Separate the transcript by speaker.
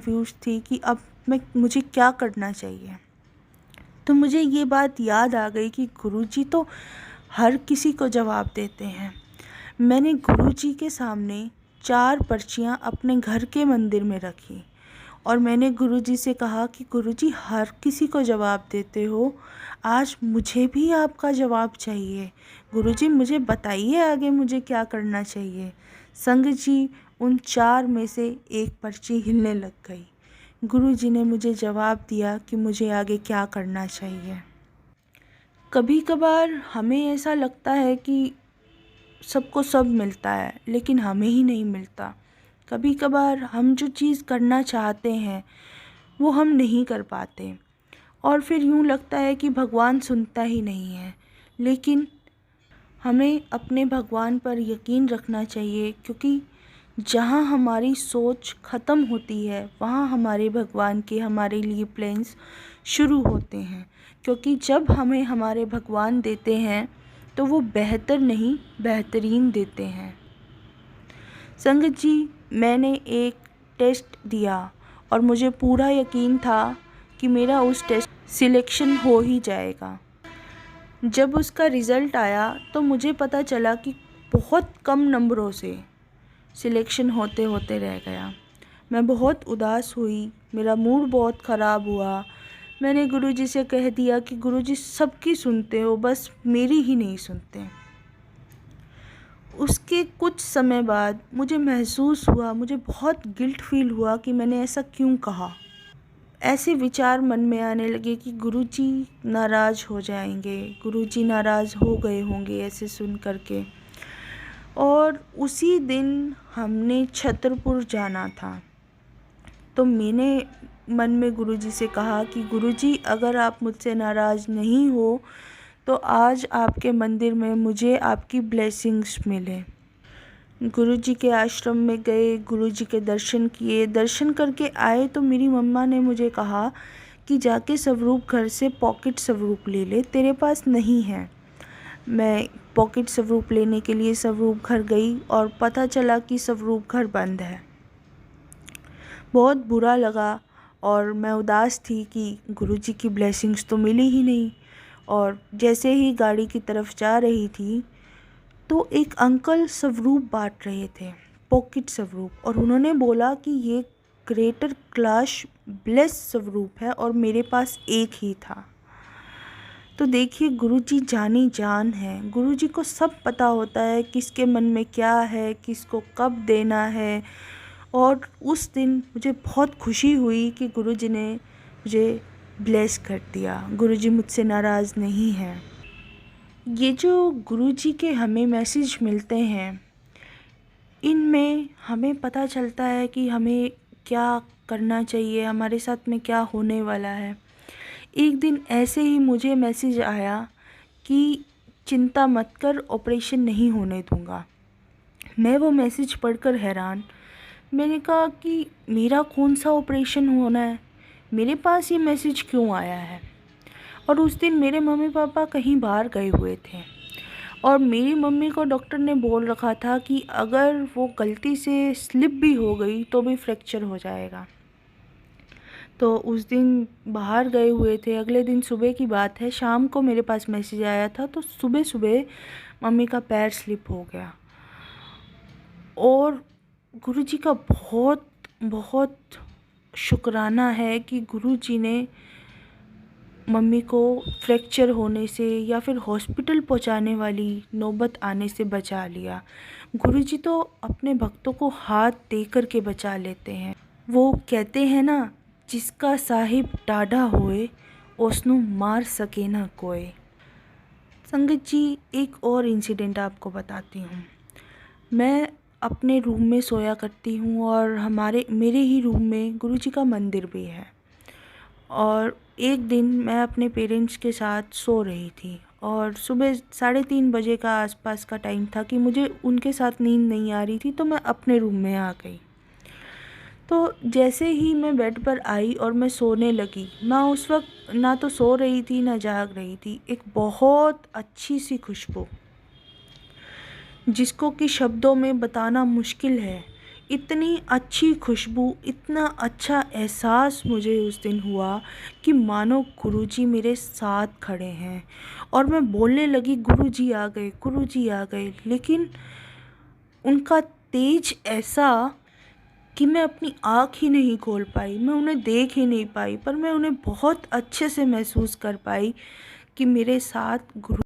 Speaker 1: Confuse थी कि अब मुझे क्या करना चाहिए। तो मुझे ये बात याद आ गई कि गुरुजी तो हर किसी को जवाब देते हैं। मैंने गुरुजी के सामने 4 पर्चियाँ अपने घर के मंदिर में रखी और मैंने गुरुजी से कहा कि गुरुजी हर किसी को जवाब देते हो, आज मुझे भी आपका जवाब चाहिए। गुरुजी मुझे बताइए आगे मुझे क्या करना चाहिए। संगत जी, उन 4 में से एक पर्ची हिलने लग गई। गुरुजी ने मुझे जवाब दिया कि मुझे आगे क्या करना चाहिए। कभी कभार हमें ऐसा लगता है कि सबको सब मिलता है, लेकिन हमें ही नहीं मिलता। कभी कभार हम जो चीज़ करना चाहते हैं वो हम नहीं कर पाते और फिर यूँ लगता है कि भगवान सुनता ही नहीं है। लेकिन हमें अपने भगवान पर यकीन रखना चाहिए, क्योंकि जहाँ हमारी सोच ख़त्म होती है वहाँ हमारे भगवान के हमारे लिए प्लान्स शुरू होते हैं। क्योंकि जब हमें हमारे भगवान देते हैं तो वो बेहतर नहीं बेहतरीन देते हैं। संगत जी, मैंने एक टेस्ट दिया और मुझे पूरा यकीन था कि मेरा उस टेस्ट सिलेक्शन हो ही जाएगा। जब उसका रिज़ल्ट आया तो मुझे पता चला कि बहुत कम नंबरों से सिलेक्शन होते होते रह गया। मैं बहुत उदास हुई, मेरा मूड बहुत ख़राब हुआ। मैंने गुरुजी से कह दिया कि गुरुजी सबकी सुनते हो, बस मेरी ही नहीं सुनते। उसके कुछ समय बाद मुझे महसूस हुआ, मुझे बहुत गिल्ट फील हुआ कि मैंने ऐसा क्यों कहा। ऐसे विचार मन में आने लगे कि गुरुजी नाराज़ हो जाएंगे, गुरुजी नाराज़ हो गए होंगे ऐसे सुन करके। और उसी दिन हमने छतरपुर जाना था। तो मैंने मन में गुरुजी से कहा कि गुरुजी अगर आप मुझसे नाराज़ नहीं हो तो आज आपके मंदिर में मुझे आपकी ब्लेसिंग्स मिले। गुरुजी के आश्रम में गए, गुरुजी के दर्शन किए। दर्शन करके आए तो मेरी मम्मा ने मुझे कहा कि जाके स्वरूप घर से पॉकेट स्वरूप ले ले, तेरे पास नहीं है। मैं पॉकेट स्वरूप लेने के लिए स्वरूप घर गई और पता चला कि स्वरूप घर बंद है। बहुत बुरा लगा और मैं उदास थी कि गुरुजी की ब्लेसिंग्स तो मिली ही नहीं। और जैसे ही गाड़ी की तरफ जा रही थी तो एक अंकल स्वरूप बांट रहे थे, पॉकेट स्वरूप, और उन्होंने बोला कि ये ग्रेटर क्लास ब्लेस स्वरूप है और मेरे पास एक ही था। तो देखिए, गुरुजी जानी जान है। गुरुजी को सब पता होता है किसके मन में क्या है, किसको कब देना है। और उस दिन मुझे बहुत खुशी हुई कि गुरुजी ने मुझे ब्लेस कर दिया। गुरुजी मुझसे नाराज़ नहीं हैं। ये जो गुरुजी के हमें मैसेज मिलते हैं, इनमें हमें पता चलता है कि हमें क्या करना चाहिए, हमारे साथ में क्या होने वाला है। एक दिन ऐसे ही मुझे मैसेज आया कि चिंता मत कर, ऑपरेशन नहीं होने दूंगा। मैं वो मैसेज पढ़कर हैरान। मैंने कहा कि मेरा कौन सा ऑपरेशन होना है, मेरे पास ये मैसेज क्यों आया है। और उस दिन मेरे मम्मी पापा कहीं बाहर गए हुए थे और मेरी मम्मी को डॉक्टर ने बोल रखा था कि अगर वो गलती से स्लिप भी हो गई तो भी फ्रैक्चर हो जाएगा। तो उस दिन बाहर गए हुए थे। अगले दिन सुबह की बात है, शाम को मेरे पास मैसेज आया था। तो सुबह सुबह मम्मी का पैर स्लिप हो गया और गुरुजी का बहुत बहुत शुक्राना है कि गुरुजी ने मम्मी को फ्रैक्चर होने से या फिर हॉस्पिटल पहुंचाने वाली नौबत आने से बचा लिया। गुरुजी तो अपने भक्तों को हाथ दे कर के बचा लेते हैं। वो कहते हैं ना, जिसका साहिब टाढ़ा होए उसनु मार सके ना कोई। संगत जी, एक और इंसिडेंट आपको बताती हूँ। मैं अपने रूम में सोया करती हूँ और मेरे ही रूम में गुरुजी का मंदिर भी है। और एक दिन मैं अपने पेरेंट्स के साथ सो रही थी और सुबह 3:30 बजे का आसपास का टाइम था कि मुझे उनके साथ नींद नहीं आ रही थी, तो मैं अपने रूम में आ गई। तो जैसे ही मैं बेड पर आई और मैं सोने लगी, मैं उस वक्त ना तो सो रही थी ना जाग रही थी। एक बहुत अच्छी सी खुशबू, जिसको कि शब्दों में बताना मुश्किल है, इतनी अच्छी खुशबू, इतना अच्छा एहसास मुझे उस दिन हुआ कि मानो गुरुजी मेरे साथ खड़े हैं। और मैं बोलने लगी, गुरुजी आ गए, गुरुजी आ गए। लेकिन उनका तेज ऐसा कि मैं अपनी आँख ही नहीं खोल पाई, मैं उन्हें देख ही नहीं पाई, पर मैं उन्हें बहुत अच्छे से महसूस कर पाई कि मेरे साथ गुरु